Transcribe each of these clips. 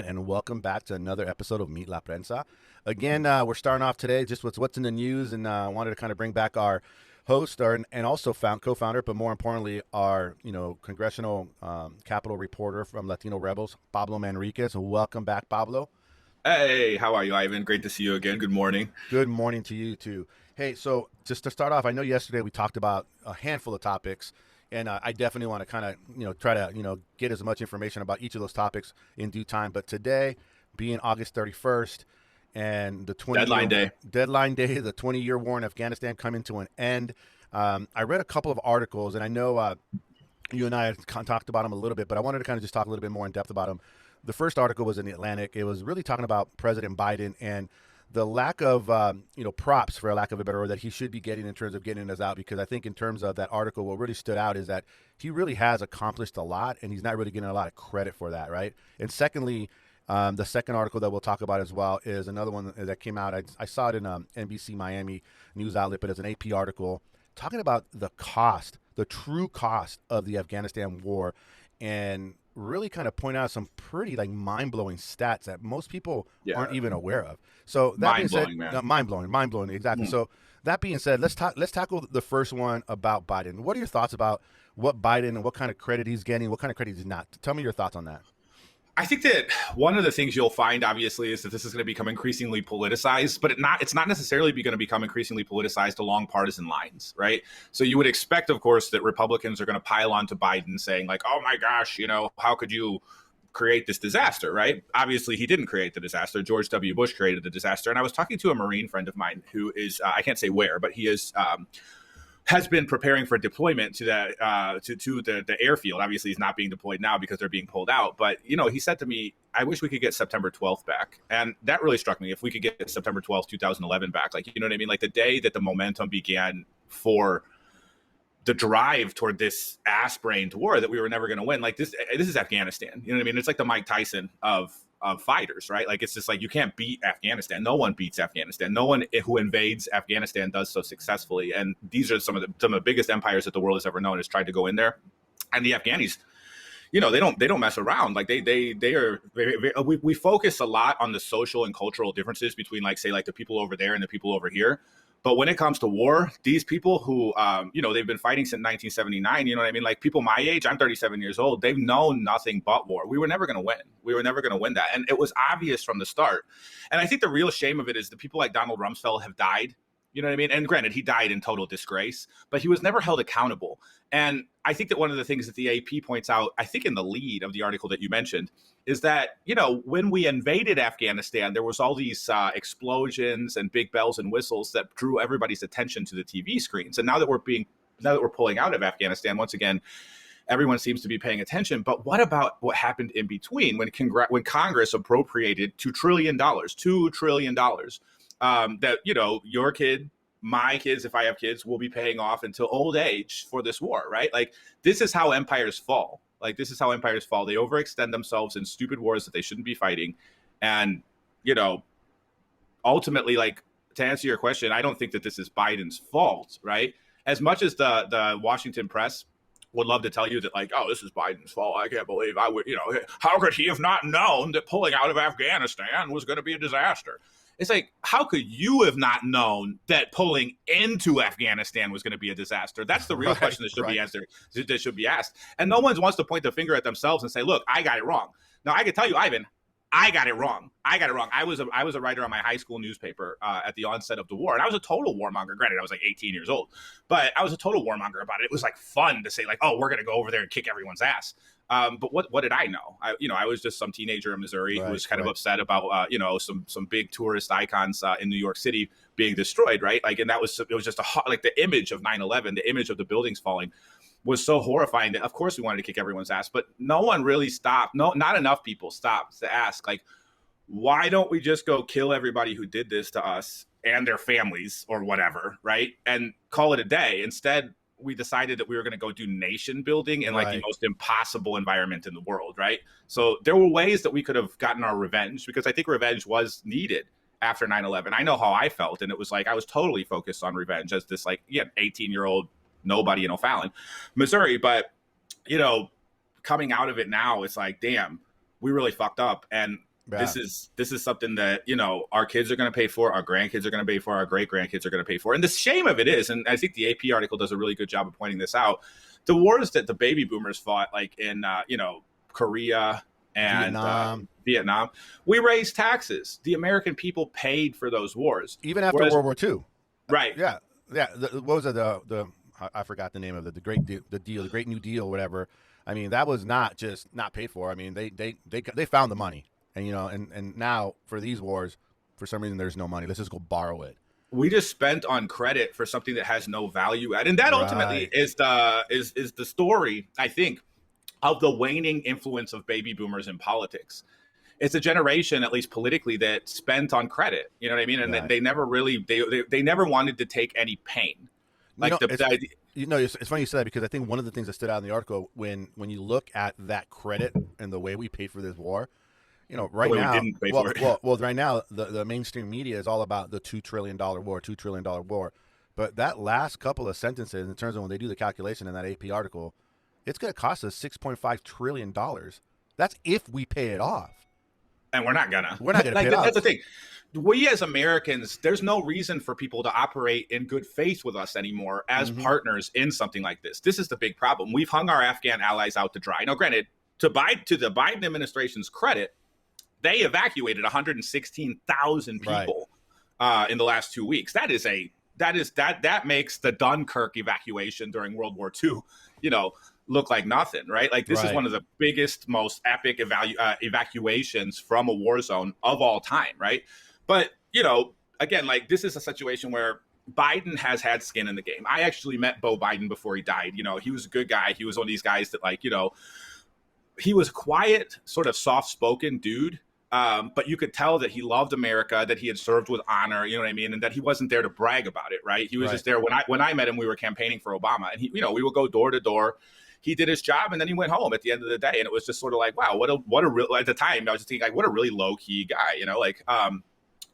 internet, and welcome back to another episode of Meet La Prensa. Again, we're starting off today just with what's in the news, and I wanted to kind of bring back our host, and also co-founder, but more importantly, our congressional Capitol reporter from Latino Rebels, Pablo Manriquez. Welcome back, Pablo. Hey, how are you, Ivan? Great to see you again. Good morning. Good morning to you too. Hey, so just to start off, I know yesterday we talked about a handful of topics, and I definitely want to kind of try to get as much information about each of those topics in due time. But today, being August 31st, and the 20 Deadline year day. deadline day, the 20-year war in Afghanistan coming to an end. I read a couple of articles, and I know you and I had talked about them a little bit, but I wanted to kind of just talk a little bit more in depth about them. The first article was in the Atlantic. It was really talking about President Biden and the lack of props, for a lack of a better word, that he should be getting in terms of getting us out. Because I think in terms of that article, what really stood out is that he really has accomplished a lot, and he's not really getting a lot of credit for that, right? And secondly, the second article that we'll talk about as well is another one that came out. I saw it in NBC Miami news outlet, but it's an AP article talking about the cost, the true cost of the Afghanistan war, and really kind of point out some pretty mind-blowing stats that most people aren't even aware of. So that being said, mind-blowing, exactly. So that being said, let's tackle the first one about Biden. What are your thoughts about what Biden and what kind of credit he's getting, what kind of credit he's not? Tell me your thoughts on that. I think that one of the things you'll find, obviously, is that this is going to become increasingly politicized, but it's not necessarily going to become increasingly politicized along partisan lines, right? So you would expect, of course, that Republicans are going to pile on to Biden saying like, oh my gosh, how could you create this disaster, right? Obviously, he didn't create the disaster. George W. Bush created the disaster. And I was talking to a Marine friend of mine who is, I can't say where, but he is has been preparing for deployment to the airfield. Obviously, he's not being deployed now because they're being pulled out. But, he said to me, I wish we could get September 12th back. And that really struck me. If we could get September 12th, 2011 back, like, you know what I mean? Like the day that the momentum began for the drive toward this ass-brained war that we were never going to win. Like this is Afghanistan. You know what I mean? It's like the Mike Tyson of fighters, right? Like it's just like you can't beat Afghanistan. No one beats Afghanistan. No one who invades Afghanistan does so successful. And these are some of the biggest empires that the world has ever known has tried to go in there. And the Afghanis, they don't mess around. Like they are we focus a lot on the social and cultural differences between like the people over there and the people over here. But when it comes to war, these people who, they've been fighting since 1979, you know what I mean? Like people my age, I'm 37 years old. They've known nothing but war. We were never going to win. We were never going to win that. And it was obvious from the start. And I think the real shame of it is the people like Donald Rumsfeld have died. You know what I mean? And granted, he died in total disgrace, but he was never held accountable. And I think that one of the things that the AP points out, I think in the lead of the article that you mentioned, is that, when we invaded Afghanistan, there was all these explosions and big bells and whistles that drew everybody's attention to the TV screens. And now that we're pulling out of Afghanistan, once again, everyone seems to be paying attention. But what about what happened in between when Congress appropriated $2 trillion, that, your kid, my kids, if I have kids, will be paying off until old age for this war, right? Like this is how empires fall. They overextend themselves in stupid wars that they shouldn't be fighting. And, ultimately, like to answer your question, I don't think that this is Biden's fault, right? As much as the Washington press would love to tell you that like, oh, this is Biden's fault. I can't believe how could he have not known that pulling out of Afghanistan was going to be a disaster? It's like, how could you have not known that pulling into Afghanistan was going to be a disaster? That's the real question that should be answered, that should be asked. And no one wants to point the finger at themselves and say, look, I got it wrong. Now, I can tell you, Ivan, I got it wrong. I was a writer on my high school newspaper at the onset of the war, and I was a total warmonger. Granted, I was like 18 years old, but I was a total warmonger about it. It was like fun to say like, oh, we're going to go over there and kick everyone's ass. But what did I know? I was just some teenager in Missouri who was kind of upset about, some big tourist icons in New York City being destroyed, right? Like, and it was just the image of 9/11, the image of the buildings falling was so horrifying that of course we wanted to kick everyone's ass, but no one really stopped. No, not enough people stopped to ask like, why don't we just go kill everybody who did this to us and their families or whatever, right? And call it a day. Instead, we decided that we were going to go do nation building in like the most impossible environment in the world, right? So there were ways that we could have gotten our revenge, because I think revenge was needed after 9/11. I know how I felt, and it was like I was totally focused on revenge as this 18-year-old nobody in O'Fallon, Missouri. But coming out of it now, it's like, damn, we really fucked up. And Yeah. this is something that, you know, our kids are going to pay for, our grandkids are going to pay for, our great grandkids are going to pay for. And the shame of it is, and I think the AP article does a really good job of pointing this out, the wars that the baby boomers fought, like in you know, Korea and Vietnam. Vietnam, we raised taxes. The American people paid for those wars. Even after Whereas, World War II. right, Yeah. Yeah. What was it? The I forgot the name of it. The Great New Deal, whatever. I mean, that was not just not paid for. I mean, they found the money, and you know, and now for these wars, for some reason, there's no money. Let's just go borrow it. we just spent on credit for something that has no value add, and that ultimately Right. is the story, I think, of the waning influence of baby boomers in politics. It's a generation, at least politically, that spent on credit. You know what I mean? And Right. they never really they never wanted to take any pain. You Like know, the idea, it's funny you said that because I think one of the things that stood out in the article when you look at that credit and the way we paid for this war, you know, the right way we now, didn't pay for it. right now, the mainstream media is all about the $2 trillion war, $2 trillion war. But that last couple of sentences, in terms of when they do the calculation in that AP article, it's going to cost us $6.5 trillion. That's if we pay it off. And we're not gonna. We're not going to Like pay it that's off. the thing. We as Americans, there's no reason for people to operate in good faith with us anymore as partners in something like this. This is the big problem. We've hung our Afghan allies out to dry. Now, granted, to the Biden administration's credit, they evacuated 116,000 Right. people in the last 2 weeks. That makes the Dunkirk evacuation during World War II, you know, look like nothing, right? Like this is Right. one of the biggest, most epic evacuations from a war zone of all time, right? But you know, again, like this is a situation where Biden has had skin in the game. I actually met Beau Biden before he died. You know, he was a good guy. He was one of these guys that, like, you know, he was quiet, sort of soft-spoken dude. But you could tell that he loved America, that he had served with honor, you know what I mean, and that he wasn't there to brag about it, right? He was Right. just there. When I met him, we were campaigning for Obama, and he, you know, we would go door to door. He did his job, and then he went home at the end of the day, and it was just sort of like, wow, what a real. At the time, I was just thinking, like, what a really low key guy, you know, like.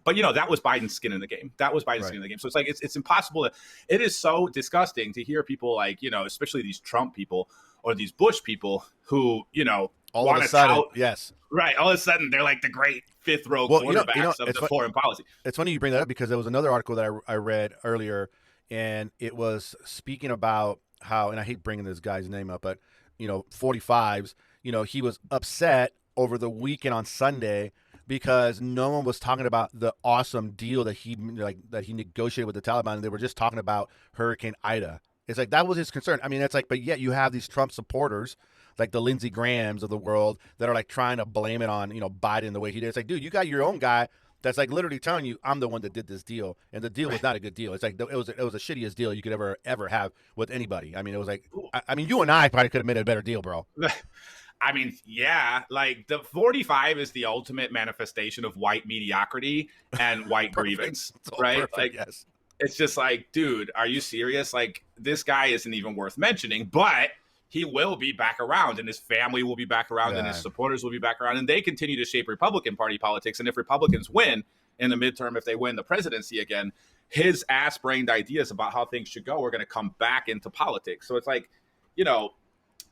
But you know, that was Biden's skin in the game. That was Biden's Right. skin in the game. So it's like it's impossible to. It is so disgusting to hear people like, you know, especially these Trump people or these Bush people who, you know, All of want a to sudden, tout. yes. Right. All of a sudden, they're like the great fifth row Well, quarterbacks of it's the foreign policy. It's funny you bring that up because there was another article that I read earlier, and it was speaking about how, and I hate bringing this guy's name up, but you know, 45s, you know, he was upset over the weekend on Sunday because no one was talking about the awesome deal that he negotiated with the Taliban, and they were just talking about Hurricane Ida. It's like that was his concern. I mean, it's like, but yet you have these Trump supporters, like the Lindsey Grahams of the world, that are like trying to blame it on, you know, Biden the way he did. It's like, dude, you got your own guy that's like literally telling you, I'm the one that did this deal, and the deal was not a good deal. It's like it was the shittiest deal you could ever have with anybody. I mean, it was like, I mean, you and I probably could have made a better deal, bro. I mean, yeah, like the 45 is the ultimate manifestation of white mediocrity and white grievance, right? Perfect, Like, yes. it's just like, dude, are you serious? Like, this guy isn't even worth mentioning, but he will be back around, and his family will be back around, and his supporters will be back around, and they continue to shape Republican Party politics. And if Republicans win in the midterm, if they win the presidency again, his ass-brained ideas about how things should go are going to come back into politics. So it's like, you know,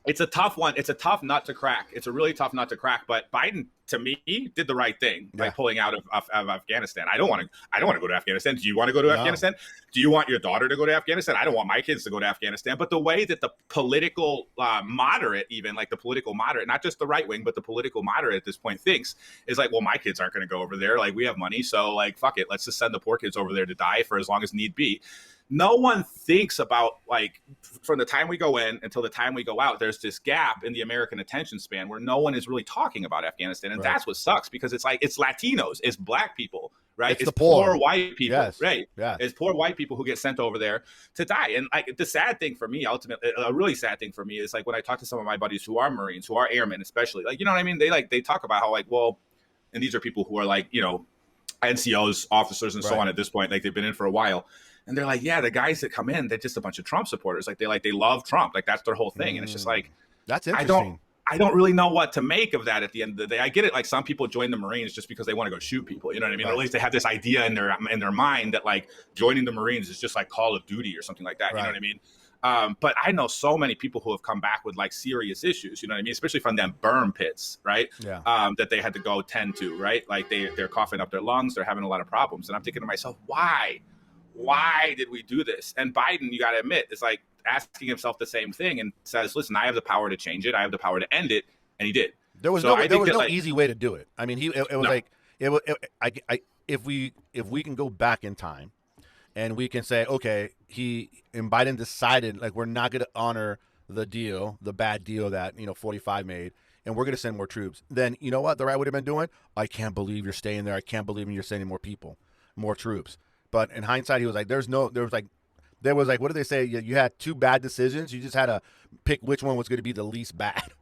it's a tough one. It's a tough nut to crack. It's a really tough nut to crack. But Biden, to me, did the right thing by pulling out of Afghanistan. I don't want to go to Afghanistan. Do you want to go to Afghanistan? Do you want your daughter to go to Afghanistan? I don't want my kids to go to Afghanistan. But the way that the political moderate, even like the political moderate, not just the right wing, but the political moderate at this point thinks is like, well, my kids aren't going to go over there. Like, we have money, so like, fuck it, let's just send the poor kids over there to die for as long as need be. No one thinks about, like, from the time we go in until the time we go out, there's this gap in the American attention span where no one is really talking about Afghanistan. And that's what sucks, because it's like, it's Latinos, it's black people, right? It's It's the poor. white people, right? Yeah. It's poor white people who get sent over there to die. And like, the sad thing for me, ultimately, a really sad thing for me is like when I talk to some of my buddies who are Marines, who are airmen, especially, like, you know what I mean? They talk about how, like, well, and these are people who are like, you know, NCOs, officers, and so on at this point, like, they've been in for a while. And they're like, yeah, the guys that come in, they're just a bunch of Trump supporters. Like, they love Trump. Like, that's their whole thing. And it's just like, that's interesting. I don't really know what to make of that at the end of the day. I get it. Like, some people join the Marines just because they want to go shoot people. You know what I mean? Or at least they have this idea in their mind that, like, joining the Marines is just like Call of Duty or something like that. You know what I mean? But I know so many people who have come back with like serious issues, you know what I mean? Especially from them burn pits, right? Yeah. That they had to go tend to, right? Like they're coughing up their lungs, they're having a lot of problems. And I'm thinking to myself, why? Why did we do this? And Biden, you got to admit, is like asking himself the same thing and says, listen, I have the power to change it. I have the power to end it. And he did. There was So no easy way to do it. I mean, it was like, if we can go back in time and we can say, okay, and Biden decided like we're not going to honor the bad deal that 45 made, and we're going to send more troops. Then you know what the right would have been doing? I can't believe you're staying there. I can't believe you're sending more people, more troops. But in hindsight, he was like, there was like, what did they say? You had two bad decisions. You just had to pick which one was going to be the least bad.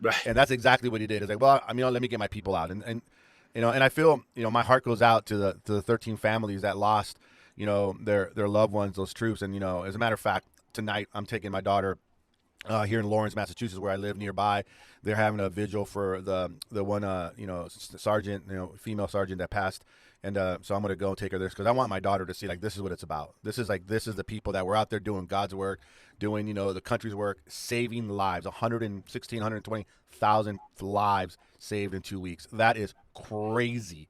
Right. And that's exactly what he did. It's like, well, I mean, let me get my people out, and and I feel my heart goes out to the 13 families that lost their loved ones, those troops. And as a matter of fact, tonight I'm taking my daughter here in Lawrence, Massachusetts, where I live nearby. They're having a vigil for the one sergeant, female sergeant that passed. And so I'm going to go and take her there because I want my daughter to see, like, this is what it's about. This is the people that were out there doing God's work, doing, the country's work, saving lives, 120,000 lives saved in 2 weeks. That is crazy.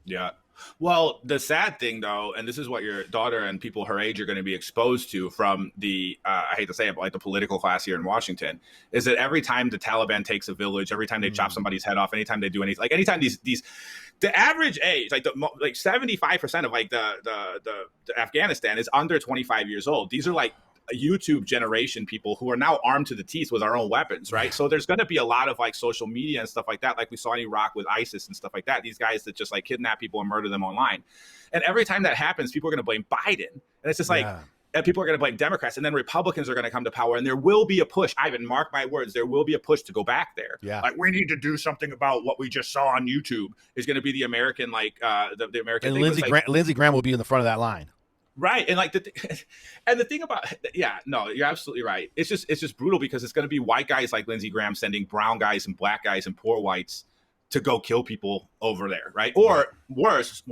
Yeah. Well, the sad thing, though, and this is what your daughter and people her age are going to be exposed to from the, I hate to say it, but like the political class here in Washington, is that every time the Taliban takes a village, every time they chop somebody's head off, anytime they do anything, like anytime the average age, like 75% of like the Afghanistan is under 25 years old. These are like YouTube generation people who are now armed to the teeth with our own weapons, right? So there's going to be a lot of like social media and stuff like that, like we saw in Iraq with ISIS and stuff like that. These guys that just like kidnap people and murder them online. And every time that happens, people are going to blame Biden. And it's just like, and people are going to blame Democrats, and then Republicans are going to come to power, and there will be a push. Ivan, mark my words, there will be a push to go back there. Yeah. Like, we need to do something about what we just saw on YouTube is going to be the American, like the American. And thing. Lindsey Graham will be in the front of that line. Right. And like the thing about, yeah, no, you're absolutely right. It's just brutal because it's going to be white guys like Lindsey Graham sending brown guys and black guys and poor whites to go kill people over there. Right. Or worse,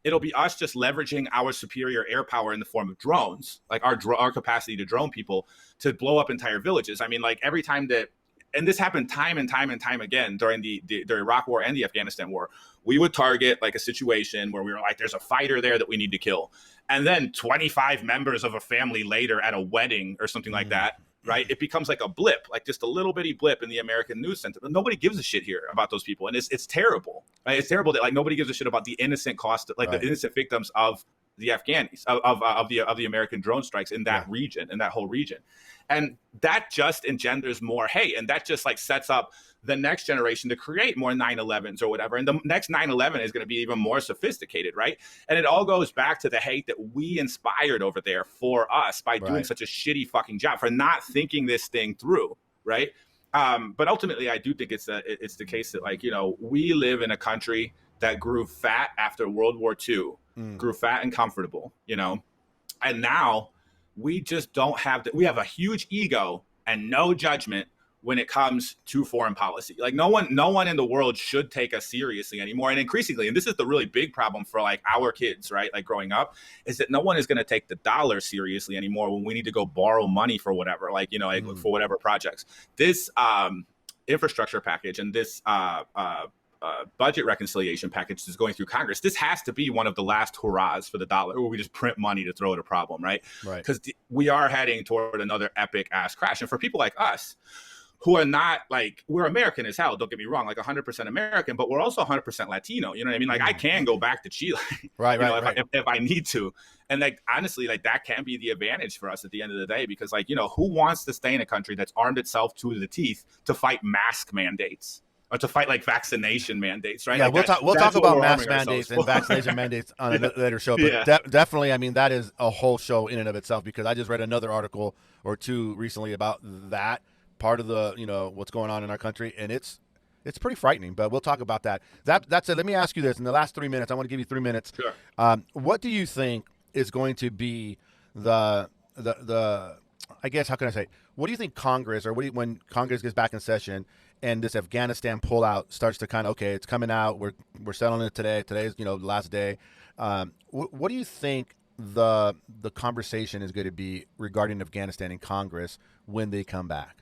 it'll be us just leveraging our superior air power in the form of drones, like our capacity to drone people to blow up entire villages. I mean, like every time that, and this happened time and time again during the Iraq war and the Afghanistan war, we would target like a situation where we were like, there's a fighter there that we need to kill. And then 25 members of a family later at a wedding or something like that, right? It becomes like a blip, like just a little bitty blip in the American news center. Nobody gives a shit here about those people. And it's terrible, right? It's terrible that like nobody gives a shit about the innocent cost, like the innocent victims of the Afghanis, of the American drone strikes in that region, in that whole region. And that just engenders more hate. And that just like sets up the next generation to create more 9/11s or whatever. And the next 9/11 is going to be even more sophisticated, right? And it all goes back to the hate that we inspired over there for us by doing such a shitty fucking job, for not thinking this thing through, right? But ultimately, I do think it's the case that, like, we live in a country that grew fat after World War II, grew fat and comfortable, and now we just don't have we have a huge ego and no judgment when it comes to foreign policy. Like no one in the world should take us seriously anymore. And increasingly, and this is the really big problem for like our kids, right? Like growing up, is that no one is going to take the dollar seriously anymore when we need to go borrow money for whatever, like, for whatever projects. This infrastructure package and this budget reconciliation package is going through Congress. This has to be one of the last hurrahs for the dollar, where we just print money to throw at a problem, right? Because we are heading toward another epic ass crash. And for people like us, who are not like, we're American as hell, don't get me wrong, like 100% American, but we're also 100% Latino. You know what I mean? Like I can go back to Chile, if I need to. And like, honestly, like that can be the advantage for us at the end of the day, because like, who wants to stay in a country that's armed itself to the teeth to fight mask mandates? Or to fight like vaccination mandates, right? Yeah, like we'll talk about mask mandates and vaccination mandates on a later show. But definitely, I mean, that is a whole show in and of itself, because I just read another article or two recently about that part of the, what's going on in our country, and it's pretty frightening. But we'll talk about that. That said, let me ask you this in the last 3 minutes. I want to give you 3 minutes. Sure. What do you think is going to be the I guess, how can I say? What do you think Congress, or when Congress gets back in session and this Afghanistan pullout starts to kind of, it's coming out, we're settling it today. Today's the last day. What do you think the conversation is going to be regarding Afghanistan in Congress when they come back?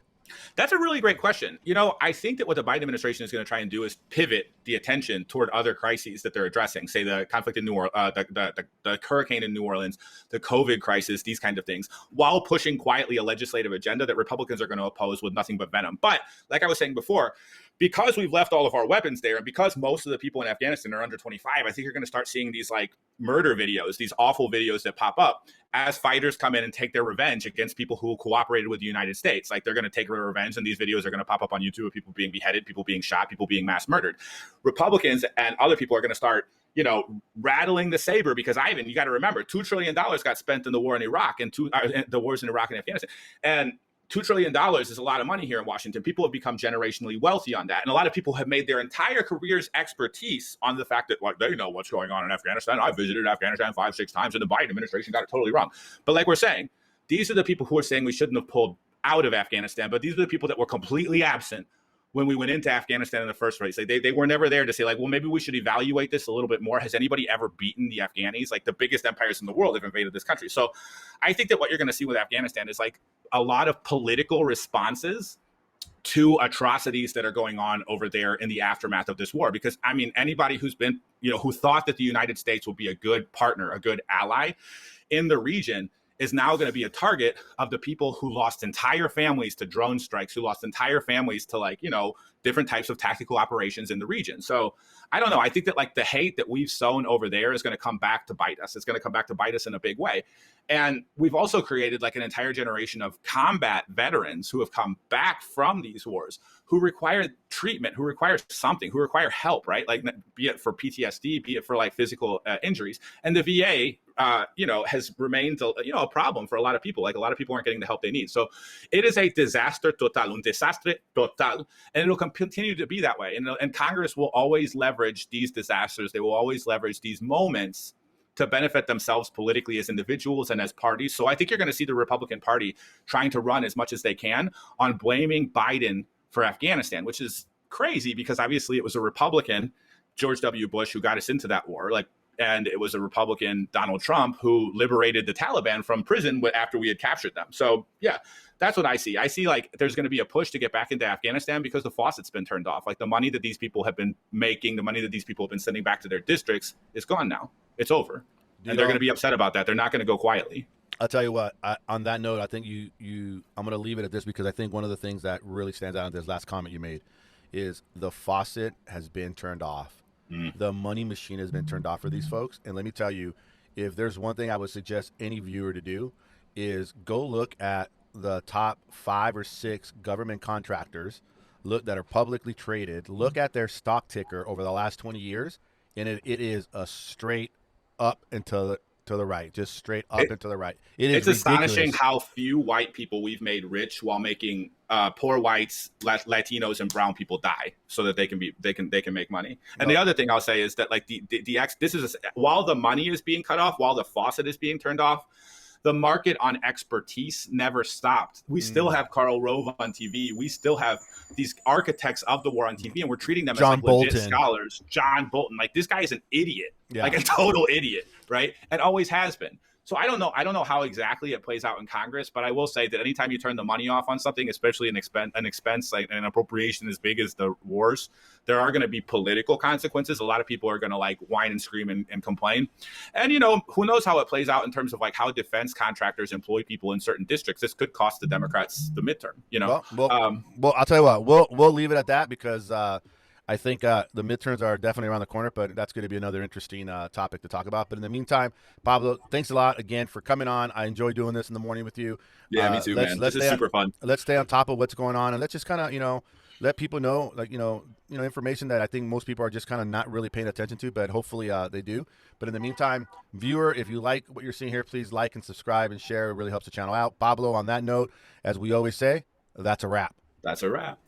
That's a really great question. I think that what the Biden administration is going to try and do is pivot the attention toward other crises that they're addressing, say the conflict in New Orleans, the hurricane in New Orleans, the COVID crisis, these kind of things, while pushing quietly a legislative agenda that Republicans are going to oppose with nothing but venom. But like I was saying before, because we've left all of our weapons there, and because most of the people in Afghanistan are under 25, I think you're going to start seeing these like murder videos, these awful videos that pop up as fighters come in and take their revenge against people who cooperated with the United States. Like they're going to take their revenge, and these videos are going to pop up on YouTube of people being beheaded, people being shot, people being mass murdered. Republicans and other people are going to start, rattling the saber because, Ivan, you got to remember, $2 trillion got spent in the war in Iraq and the wars in Iraq and Afghanistan. And $2 trillion is a lot of money here in Washington. People have become generationally wealthy on that. And a lot of people have made their entire career's expertise on the fact that they know what's going on in Afghanistan. I visited Afghanistan 5-6 times, and the Biden administration got it totally wrong. But like we're saying, these are the people who are saying we shouldn't have pulled out of Afghanistan, but these are the people that were completely absent when we went into Afghanistan in the first place. They were never there to say, well, maybe we should evaluate this a little bit more. Has anybody ever beaten the Afghanis? Like the biggest empires in the world have invaded this country. So I think that what you're going to see with Afghanistan is like a lot of political responses to atrocities that are going on over there in the aftermath of this war. Because anybody who's been, who thought that the United States would be a good partner, a good ally in the region, is now going to be a target of the people who lost entire families to drone strikes, who lost entire families to different types of tactical operations in the region. So I don't know. I think that the hate that we've sown over there is going to come back to bite us. It's going to come back to bite us in a big way. And we've also created an entire generation of combat veterans who have come back from these wars, who require treatment, who require something, who require help, right? Be it for PTSD, be it for physical injuries. And the VA, has remained a problem for a lot of people. A lot of people aren't getting the help they need. So it is a disaster total, un desastre total, and it'll continue to be that way. And Congress will always leverage these disasters. They will always leverage these moments to benefit themselves politically as individuals and as parties. So I think you're going to see the Republican Party trying to run as much as they can on blaming Biden for Afghanistan, which is crazy because obviously it was a Republican, George W. Bush, who got us into that war. And it was a Republican, Donald Trump, who liberated the Taliban from prison after we had captured them. So, yeah, that's what I see. I see there's going to be a push to get back into Afghanistan because the faucet's been turned off. The money that these people have been making, the money that these people have been sending back to their districts is gone now. It's over. And they're going to be upset about that. They're not going to go quietly. I'll tell you what, on that note, I think I'm going to leave it at this because I think one of the things that really stands out in this last comment you made is the faucet has been turned off. The money machine has been turned off for these folks. And let me tell you, if there's one thing I would suggest any viewer to do is go look at the top 5 or 6 government contractors that are publicly traded. Look at their stock ticker over the last 20 years, and it is a straight up and to the right, just straight up and to the right. It's astonishing how few white people we've made rich while making poor whites, Latinos, and brown people die, so that they can make money. And the other thing I'll say is that while the money is being cut off, while the faucet is being turned off, the market on expertise never stopped. We still have Karl Rove on TV. We still have these architects of the war on TV, and we're treating them as legit scholars. John Bolton, this guy is an idiot, a total idiot, right? And always has been. So I don't know how exactly it plays out in Congress, but I will say that anytime you turn the money off on something, especially an expense like an appropriation as big as the wars, there are going to be political consequences. A lot of people are going to whine and scream and complain. And, who knows how it plays out in terms of how defense contractors employ people in certain districts. This could cost the Democrats the midterm, Well, I'll tell you what, we'll leave it at that because I think the midterms are definitely around the corner, but that's going to be another interesting topic to talk about. But in the meantime, Pablo, thanks a lot again for coming on. I enjoy doing this in the morning with you. Yeah, me too, man. This is super fun. Let's stay on top of what's going on, and let's just kind of, let people know, information that I think most people are just kind of not really paying attention to, but hopefully they do. But in the meantime, viewer, if you like what you're seeing here, please like and subscribe and share. It really helps the channel out. Pablo, on that note, as we always say, that's a wrap. That's a wrap.